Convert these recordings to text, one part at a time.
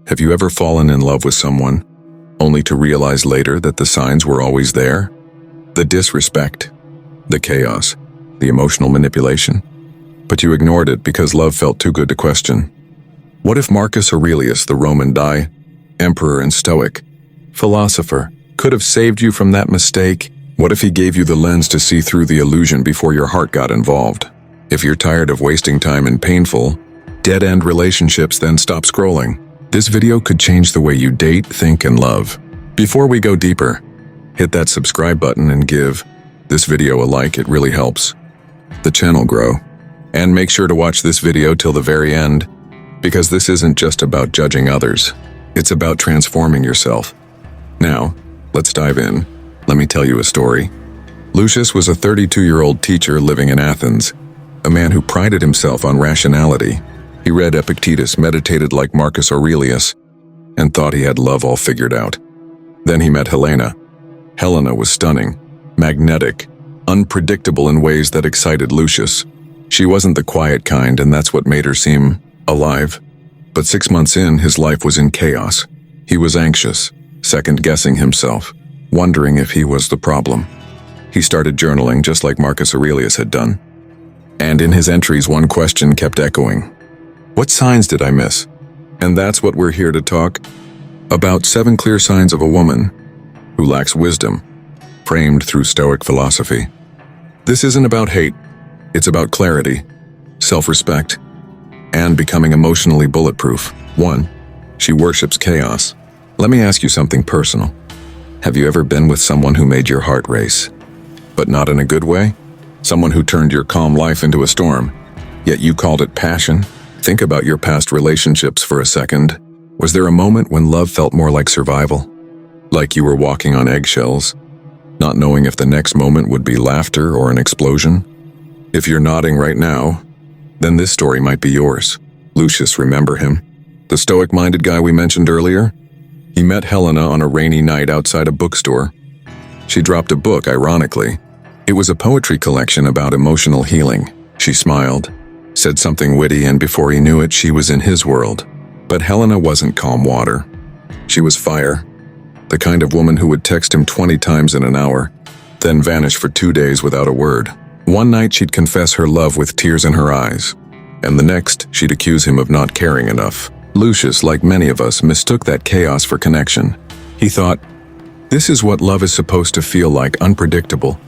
Have you ever fallen in love with someone, only to realize later that the signs were always there? The disrespect, the chaos, the emotional manipulation. But you ignored it because love felt too good to question. What if Marcus Aurelius, the Roman emperor and Stoic philosopher, could have saved you from that mistake? What if he gave you the lens to see through the illusion before your heart got involved? If you're tired of wasting time in painful, dead-end relationships, then stop scrolling. This video could change the way you date, think, and love. Before we go deeper, hit that subscribe button and give this video a like. It really helps the channel grow. And make sure to watch this video till the very end, because this isn't just about judging others. It's about transforming yourself. Now, let's dive in. Let me tell you a story. Lucius was a 32-year-old teacher living in Athens, a man who prided himself on rationality. He read Epictetus, meditated like Marcus Aurelius, and thought he had love all figured out. Then he met Helena. Helena was stunning, magnetic, unpredictable in ways that excited Lucius. She wasn't the quiet kind, and that's what made her seem alive. But 6 months in, his life was in chaos. He was anxious, second-guessing himself, wondering if he was the problem. He started journaling just like Marcus Aurelius had done. And in his entries, one question kept echoing. What signs did I miss? And that's what we're here to talk about: 7 clear signs of a woman who lacks wisdom, framed through Stoic philosophy. This isn't about hate. It's about clarity, self-respect, and becoming emotionally bulletproof. 1. She worships chaos. Let me ask you something personal. Have you ever been with someone who made your heart race? But not in a good way? Someone who turned your calm life into a storm, yet you called it passion? Think about your past relationships for a second. Was there a moment when love felt more like survival? Like you were walking on eggshells, not knowing if the next moment would be laughter or an explosion? If you're nodding right now, then this story might be yours. Lucius, remember him? The Stoic-minded guy we mentioned earlier? He met Helena on a rainy night outside a bookstore. She dropped a book, ironically. It was a poetry collection about emotional healing. She smiled, said something witty, and before he knew it, she was in his world. But Helena wasn't calm water. She was fire, the kind of woman who would text him 20 times in an hour, then vanish for 2 days without a word. One night she'd confess her love with tears in her eyes, and the next she'd accuse him of not caring enough. Lucius, like many of us, mistook that chaos for connection. He thought, this is what love is supposed to feel like: unpredictable,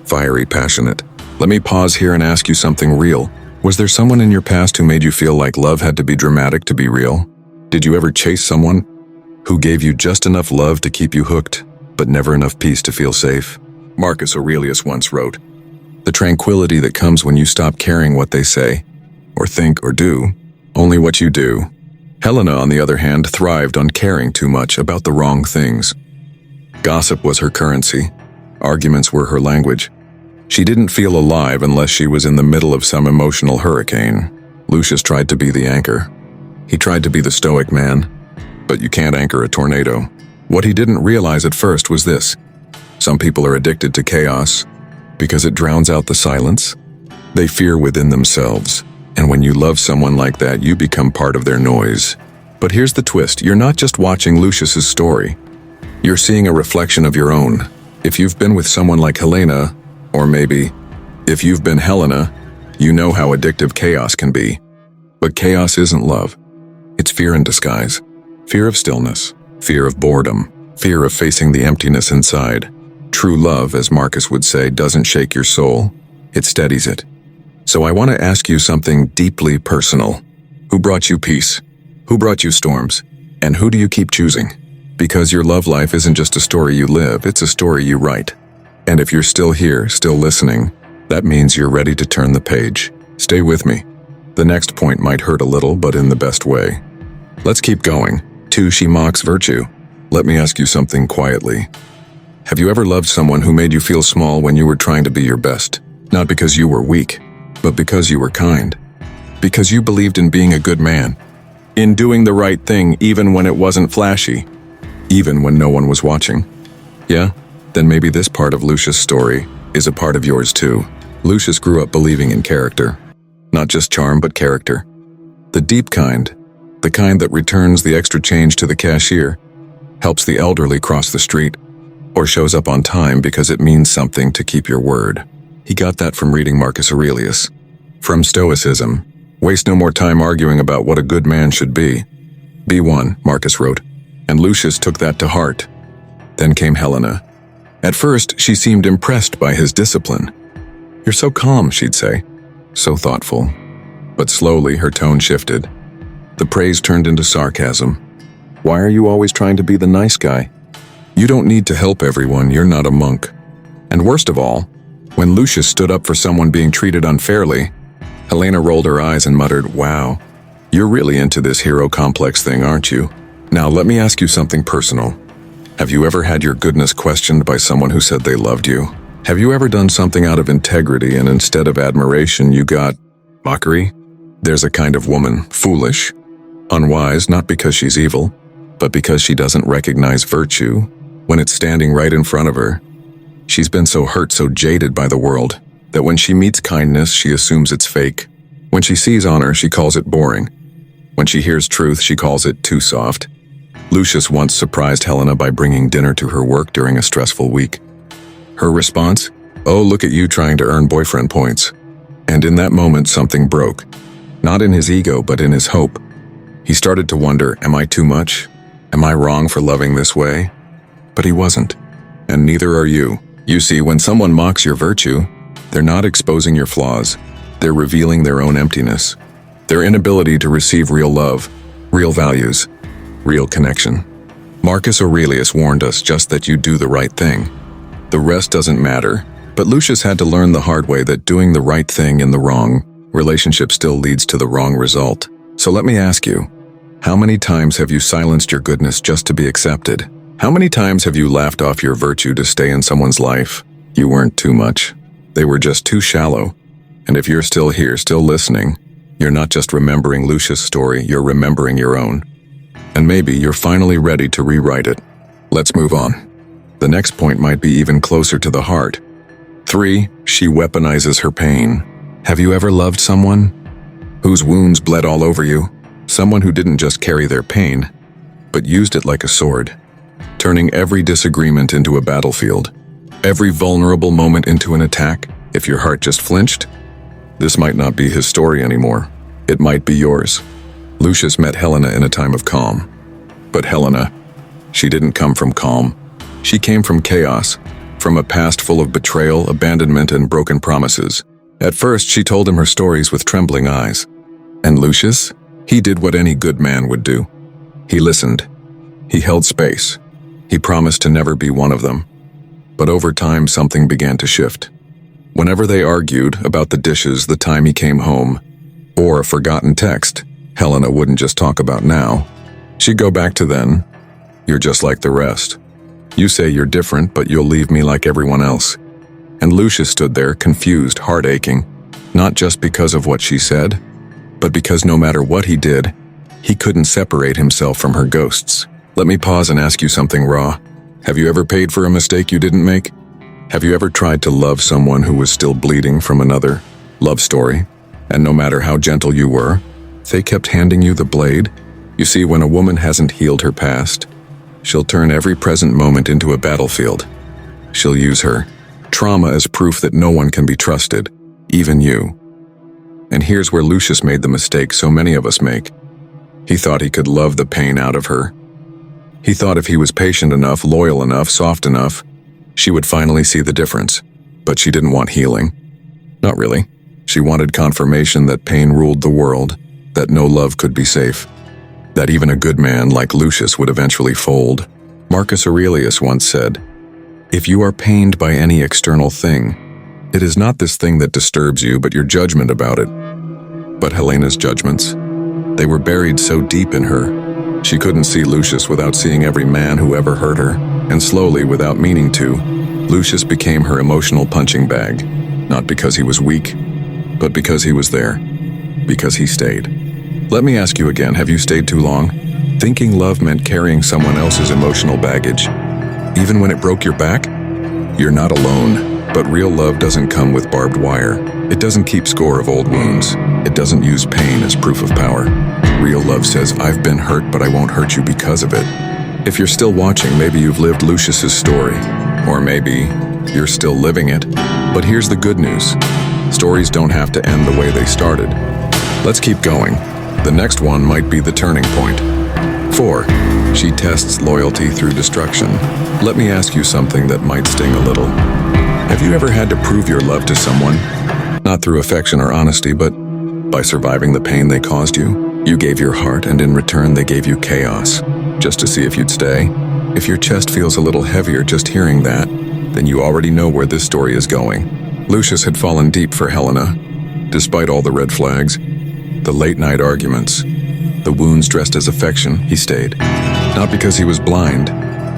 fiery, passionate. Let me pause here and ask you something real. Was there someone in your past who made you feel like love had to be dramatic to be real? Did you ever chase someone who gave you just enough love to keep you hooked, but never enough peace to feel safe? Marcus Aurelius once wrote, "The tranquility that comes when you stop caring what they say, or think, or do, only what you do." Helena, on the other hand, thrived on caring too much about the wrong things. Gossip was her currency. Arguments were her language. She didn't feel alive unless she was in the middle of some emotional hurricane. Lucius tried to be the anchor. He tried to be the Stoic man, but you can't anchor a tornado. What he didn't realize at first was this: some people are addicted to chaos because it drowns out the silence. They fear within themselves, and when you love someone like that, you become part of their noise. But here's the twist: you're not just watching Lucius's story. You're seeing a reflection of your own. If you've been with someone like Helena, or maybe, if you've been Helena, you know how addictive chaos can be. But chaos isn't love. It's fear in disguise. Fear of stillness, fear of boredom, fear of facing the emptiness inside. True love, as Marcus would say, doesn't shake your soul. It steadies it. So I want to ask you something deeply personal. Who brought you peace? Who brought you storms? And who do you keep choosing? Because your love life isn't just a story you live, it's a story you write. And if you're still here, still listening, that means you're ready to turn the page. Stay with me. The next point might hurt a little, but in the best way. Let's keep going. 2. She mocks virtue. Let me ask you something quietly. Have you ever loved someone who made you feel small when you were trying to be your best? Not because you were weak, but because you were kind. Because you believed in being a good man. In doing the right thing even when it wasn't flashy. Even when no one was watching. Yeah? Then maybe this part of Lucius' story is a part of yours too. Lucius grew up believing in character. Not just charm, but character. The deep kind. The kind that returns the extra change to the cashier, helps the elderly cross the street, or shows up on time because it means something to keep your word. He got that from reading Marcus Aurelius. From Stoicism, waste no more time arguing about what a good man should be. Be one, Marcus wrote, and Lucius took that to heart. Then came Helena. At first, she seemed impressed by his discipline. "You're so calm," she'd say, "so thoughtful." But slowly, her tone shifted. The praise turned into sarcasm. "Why are you always trying to be the nice guy? You don't need to help everyone, you're not a monk." And worst of all, when Lucius stood up for someone being treated unfairly, Helena rolled her eyes and muttered, "Wow, you're really into this hero complex thing, aren't you? Now let me ask you something personal. Have you ever had your goodness questioned by someone who said they loved you? Have you ever done something out of integrity and instead of admiration you got mockery? There's a kind of woman, foolish, unwise, not because she's evil, but because she doesn't recognize virtue when it's standing right in front of her. She's been so hurt, so jaded by the world, that when she meets kindness, she assumes it's fake. When she sees honor, she calls it boring. When she hears truth, she calls it too soft. Lucius once surprised Helena by bringing dinner to her work during a stressful week. Her response? "Oh, look at you trying to earn boyfriend points." And in that moment, something broke. Not in his ego, but in his hope. He started to wonder, am I too much? Am I wrong for loving this way? But he wasn't. And neither are you. You see, when someone mocks your virtue, they're not exposing your flaws. They're revealing their own emptiness. Their inability to receive real love, real values, real connection. Marcus Aurelius warned us just that you do the right thing. The rest doesn't matter. But Lucius had to learn the hard way that doing the right thing in the wrong relationship still leads to the wrong result. So let me ask you, how many times have you silenced your goodness just to be accepted? How many times have you laughed off your virtue to stay in someone's life? You weren't too much. They were just too shallow. And if you're still here, still listening, you're not just remembering Lucius' story, you're remembering your own. And maybe you're finally ready to rewrite it. Let's move on. The next point might be even closer to the heart. 3. She weaponizes her pain. Have you ever loved someone whose wounds bled all over you? Someone who didn't just carry their pain, but used it like a sword, turning every disagreement into a battlefield, every vulnerable moment into an attack. If your heart just flinched, this might not be his story anymore. It might be yours. Lucius met Helena in a time of calm. But Helena, she didn't come from calm. She came from chaos, from a past full of betrayal, abandonment, and broken promises. At first, she told him her stories with trembling eyes. And Lucius? He did what any good man would do. He listened. He held space. He promised to never be one of them. But over time, something began to shift. Whenever they argued about the dishes, the time he came home, or a forgotten text, Helena wouldn't just talk about now. She'd go back to then. You're just like the rest. You say you're different, but you'll leave me like everyone else. And Lucius stood there, confused, heart aching, not just because of what she said, but because no matter what he did, he couldn't separate himself from her ghosts. Let me pause and ask you something raw. Have you ever paid for a mistake you didn't make? Have you ever tried to love someone who was still bleeding from another love story? And no matter how gentle you were, they kept handing you the blade? You see, when a woman hasn't healed her past, she'll turn every present moment into a battlefield. She'll use her trauma as proof that no one can be trusted, even you. And here's where Lucius made the mistake so many of us make. He thought he could love the pain out of her. He thought if he was patient enough, loyal enough, soft enough, she would finally see the difference. But she didn't want healing. Not really. She wanted confirmation that pain ruled the world, that no love could be safe, that even a good man like Lucius would eventually fold. Marcus Aurelius once said, "If you are pained by any external thing, it is not this thing that disturbs you, but your judgment about it." But Helena's judgments, they were buried so deep in her. She couldn't see Lucius without seeing every man who ever hurt her, and slowly, without meaning to, Lucius became her emotional punching bag, not because he was weak, but because he was there, because he stayed. Let me ask you again, have you stayed too long? Thinking love meant carrying someone else's emotional baggage, even when it broke your back? You're not alone, but real love doesn't come with barbed wire. It doesn't keep score of old wounds. It doesn't use pain as proof of power. Real love says, I've been hurt, but I won't hurt you because of it. If you're still watching, maybe you've lived Lucius's story. Or maybe you're still living it. But here's the good news. Stories don't have to end the way they started. Let's keep going. The next one might be the turning point. 4. She tests loyalty through destruction. Let me ask you something that might sting a little. Have you ever had to prove your love to someone? Not through affection or honesty, but by surviving the pain they caused you? You gave your heart, and in return they gave you chaos, just to see if you'd stay. If your chest feels a little heavier just hearing that, then you already know where this story is going. Lucius had fallen deep for Helena. Despite all the red flags, the late-night arguments, the wounds dressed as affection, he stayed. Not because he was blind,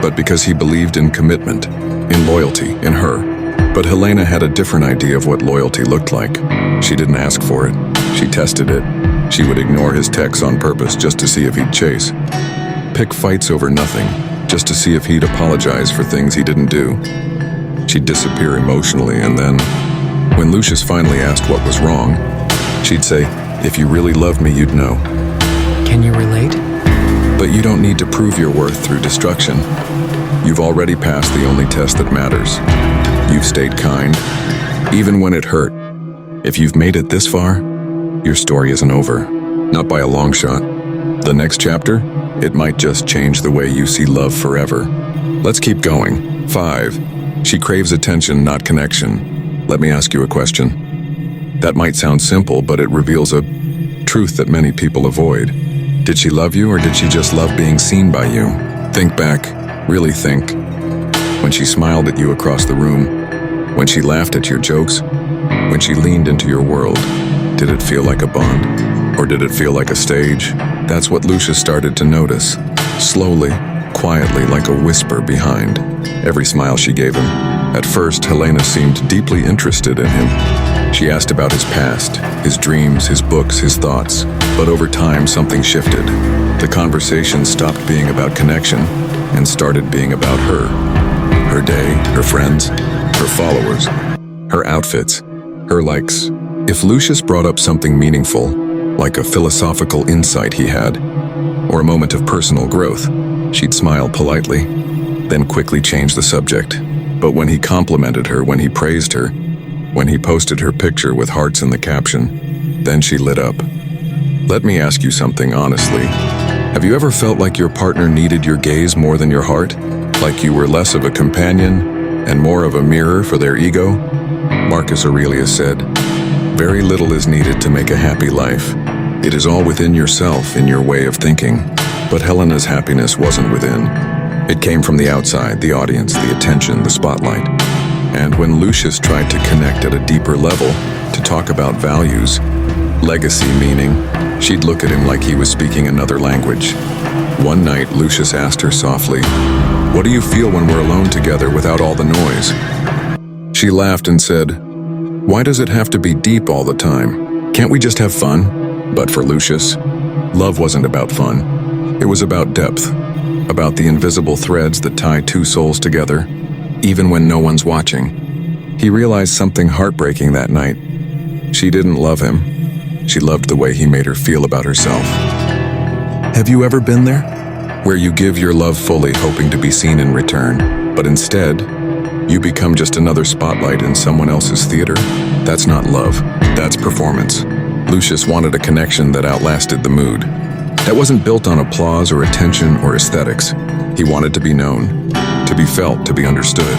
but because he believed in commitment, in loyalty, in her. But Helena had a different idea of what loyalty looked like. She didn't ask for it. She tested it. She would ignore his texts on purpose just to see if he'd chase. Pick fights over nothing, just to see if he'd apologize for things he didn't do. She'd disappear emotionally, and then, when Lucius finally asked what was wrong, she'd say, if you really loved me, you'd know. Can you relate? But you don't need to prove your worth through destruction. You've already passed the only test that matters. You've stayed kind, even when it hurt. If you've made it this far, your story isn't over. Not by a long shot. The next chapter, it might just change the way you see love forever. Let's keep going. 5. She craves attention, not connection. Let me ask you a question. That might sound simple, but it reveals a truth that many people avoid. Did she love you, or did she just love being seen by you? Think back. Really think. When she smiled at you across the room, when she laughed at your jokes, when she leaned into your world, did it feel like a bond? Or did it feel like a stage? That's what Lucius started to notice. Slowly, quietly, like a whisper behind every smile she gave him. At first, Helena seemed deeply interested in him. She asked about his past, his dreams, his books, his thoughts. But over time, something shifted. The conversation stopped being about connection and started being about her. Her day, her friends, her followers, her outfits, her likes. If Lucius brought up something meaningful, like a philosophical insight he had, or a moment of personal growth, she'd smile politely, then quickly change the subject. But when he complimented her, when he praised her, when he posted her picture with hearts in the caption, then she lit up. Let me ask you something honestly. Have you ever felt like your partner needed your gaze more than your heart? Like you were less of a companion and more of a mirror for their ego? Marcus Aurelius said, very little is needed to make a happy life. It is all within yourself, in your way of thinking. But Helena's happiness wasn't within. It came from the outside, the audience, the attention, the spotlight. And when Lucius tried to connect at a deeper level, to talk about values, legacy meaning, she'd look at him like he was speaking another language. One night, Lucius asked her softly, "What do you feel when we're alone together without all the noise?" She laughed and said, "Why does it have to be deep all the time? Can't we just have fun?" But for Lucius, love wasn't about fun. It was about depth, about the invisible threads that tie two souls together, even when no one's watching. He realized something heartbreaking that night. She didn't love him. She loved the way he made her feel about herself. Have you ever been there? Where you give your love fully, hoping to be seen in return, but instead, you become just another spotlight in someone else's theater? That's not love. That's performance. Lucius wanted a connection that outlasted the mood. That wasn't built on applause or attention or aesthetics. He wanted to be known, to be felt, to be understood.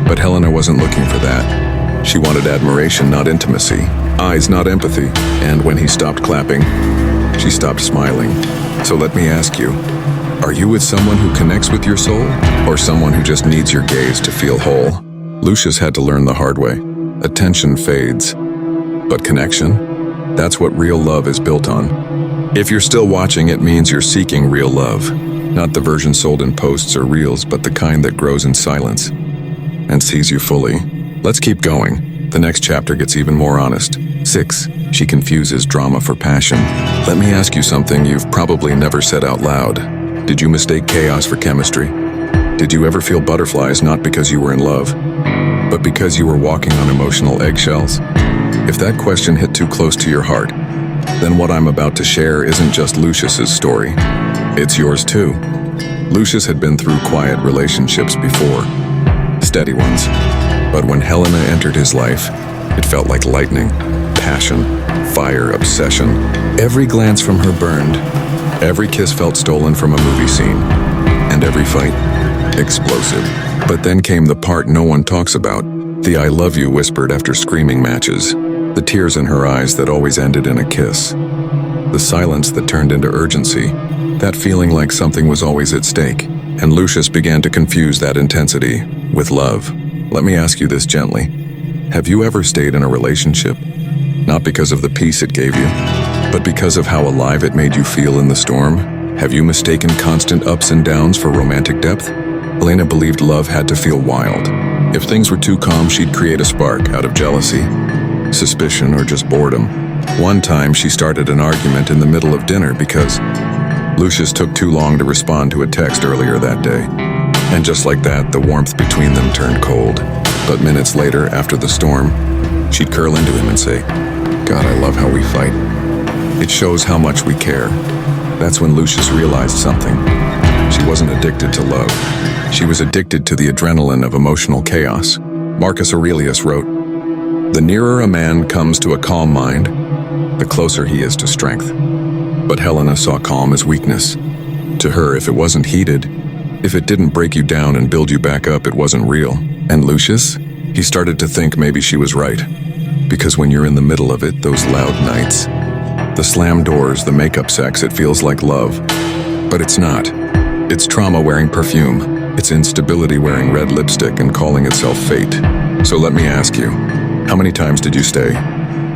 But Helena wasn't looking for that. She wanted admiration, not intimacy. Eyes, not empathy. And when he stopped clapping, she stopped smiling. So let me ask you, are you with someone who connects with your soul, or someone who just needs your gaze to feel whole? Lucius had to learn the hard way. Attention fades, but connection? That's what real love is built on. If you're still watching, it means you're seeking real love. Not the version sold in posts or reels, but the kind that grows in silence and sees you fully. Let's keep going. The next chapter gets even more honest. 6. She confuses drama for passion. Let me ask you something you've probably never said out loud. Did you mistake chaos for chemistry? Did you ever feel butterflies not because you were in love, but because you were walking on emotional eggshells? If that question hit too close to your heart, then what I'm about to share isn't just Lucius's story. It's yours too. Lucius had been through quiet relationships before, steady ones. But when Helena entered his life, it felt like lightning, passion, fire, obsession. Every glance from her burned, every kiss felt stolen from a movie scene, and every fight, explosive. But then came the part no one talks about, the I love you whispered after screaming matches, the tears in her eyes that always ended in a kiss, the silence that turned into urgency, that feeling like something was always at stake. And Lucius began to confuse that intensity with love. Let me ask you this gently. Have you ever stayed in a relationship, not because of the peace it gave you, but because of how alive it made you feel in the storm? Have you mistaken constant ups and downs for romantic depth? Helena believed love had to feel wild. If things were too calm, she'd create a spark out of jealousy, suspicion, or just boredom. One time, she started an argument in the middle of dinner because Lucius took too long to respond to a text earlier that day. And just like that, the warmth between them turned cold. But minutes later, after the storm, she'd curl into him and say, "God, I love how we fight. It shows how much we care." That's when Lucius realized something. She wasn't addicted to love. She was addicted to the adrenaline of emotional chaos. Marcus Aurelius wrote, "The nearer a man comes to a calm mind, the closer he is to strength." But Helena saw calm as weakness. To her, if it wasn't heated, if it didn't break you down and build you back up, it wasn't real. And Lucius? He started to think maybe she was right. Because when you're in the middle of it, those loud nights, the slammed doors, the makeup sex, it feels like love. But it's not. It's trauma wearing perfume. It's instability wearing red lipstick and calling itself fate. So let me ask you, how many times did you stay?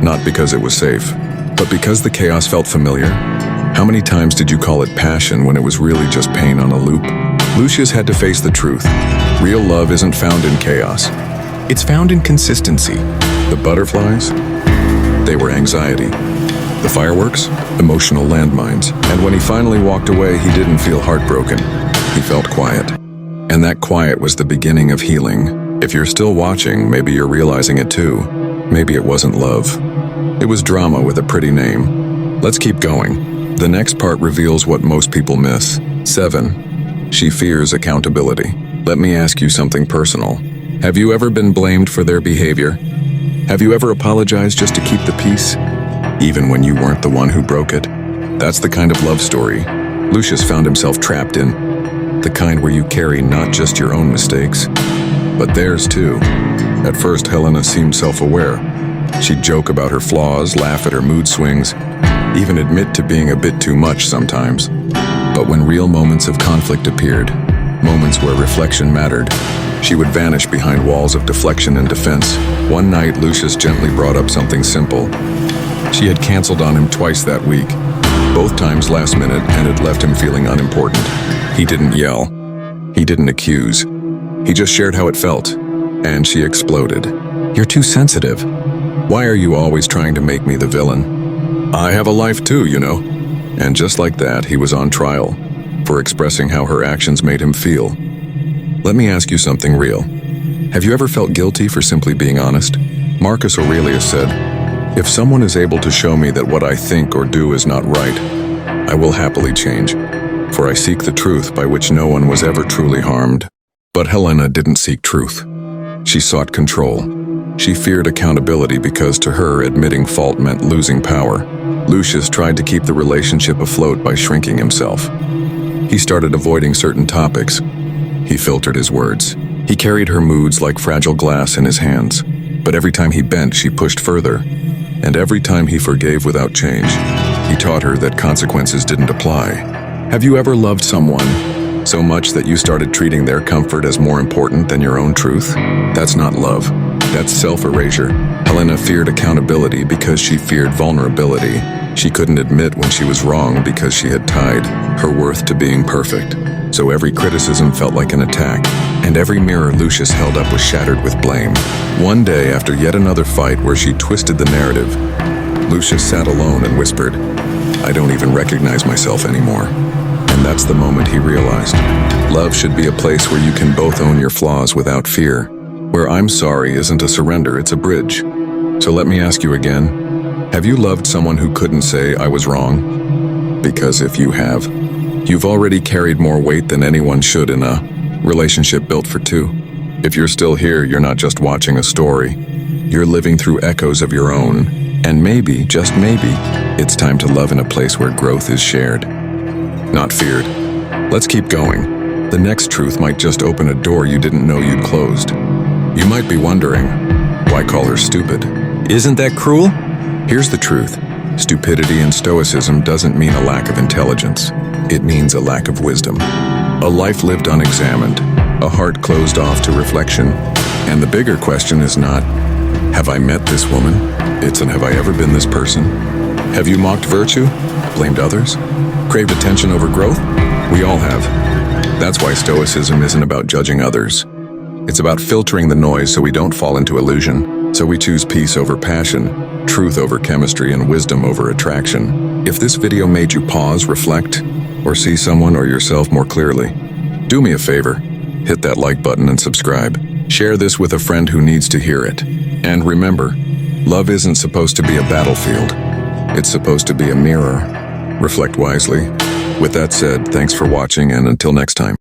Not because it was safe, but because the chaos felt familiar? How many times did you call it passion when it was really just pain on a loop? Lucius had to face the truth. Real love isn't found in chaos. It's found in consistency. The butterflies? They were anxiety. The fireworks? Emotional landmines. And when he finally walked away, he didn't feel heartbroken. He felt quiet. And that quiet was the beginning of healing. If you're still watching, maybe you're realizing it too. Maybe it wasn't love. It was drama with a pretty name. Let's keep going. The next part reveals what most people miss. 7. She fears accountability. Let me ask you something personal. Have you ever been blamed for their behavior? Have you ever apologized just to keep the peace? Even when you weren't the one who broke it? That's the kind of love story Lucius found himself trapped in. The kind where you carry not just your own mistakes, but theirs too. At first, Helena seemed self-aware. She'd joke about her flaws, laugh at her mood swings, even admit to being a bit too much sometimes. But when real moments of conflict appeared, moments where reflection mattered, she would vanish behind walls of deflection and defense. One night, Lucius gently brought up something simple. She had canceled on him twice that week, both times last minute, and it left him feeling unimportant. He didn't yell. He didn't accuse. He just shared how it felt, and she exploded. "You're too sensitive. Why are you always trying to make me the villain? I have a life too, you know." And just like that, he was on trial for expressing how her actions made him feel. Let me ask you something real. Have you ever felt guilty for simply being honest? Marcus Aurelius said, "If someone is able to show me that what I think or do is not right, I will happily change, for I seek the truth by which no one was ever truly harmed." But Helena didn't seek truth. She sought control. She feared accountability because to her, admitting fault meant losing power. Lucius tried to keep the relationship afloat by shrinking himself. He started avoiding certain topics. He filtered his words. He carried her moods like fragile glass in his hands. But every time he bent, she pushed further. And every time he forgave without change, he taught her that consequences didn't apply. Have you ever loved someone so much that you started treating their comfort as more important than your own truth? That's not love. That's self-erasure. Helena feared accountability because she feared vulnerability. She couldn't admit when she was wrong because she had tied her worth to being perfect. So every criticism felt like an attack, and every mirror Lucius held up was shattered with blame. One day, after yet another fight where she twisted the narrative, Lucius sat alone and whispered, "I don't even recognize myself anymore." And that's the moment he realized. Love should be a place where you can both own your flaws without fear, where "I'm sorry" isn't a surrender, it's a bridge. So let me ask you again, Have you loved someone who couldn't say, "I was wrong"? Because if you have, you've already carried more weight than anyone should in a relationship built for two. If you're still here, you're not just watching a story. You're living through echoes of your own. And maybe, just maybe, it's time to love in a place where growth is shared, not feared. Let's keep going. The next truth might just open a door you didn't know you'd closed. You might be wondering, why call her stupid? Isn't that cruel? Here's the truth. Stupidity in Stoicism doesn't mean a lack of intelligence. It means a lack of wisdom. A life lived unexamined, a heart closed off to reflection. And the bigger question is not, have I met this woman? It's an have I ever been this person? Have you mocked virtue? Blamed others? Craved attention over growth? We all have. That's why Stoicism isn't about judging others. It's about filtering the noise so we don't fall into illusion. So we choose peace over passion, truth over chemistry, and wisdom over attraction. If this video made you pause, reflect, or see someone or yourself more clearly, do me a favor. Hit that like button and subscribe. Share this with a friend who needs to hear it. And remember, love isn't supposed to be a battlefield. It's supposed to be a mirror. Reflect wisely. With that said, thanks for watching, and until next time.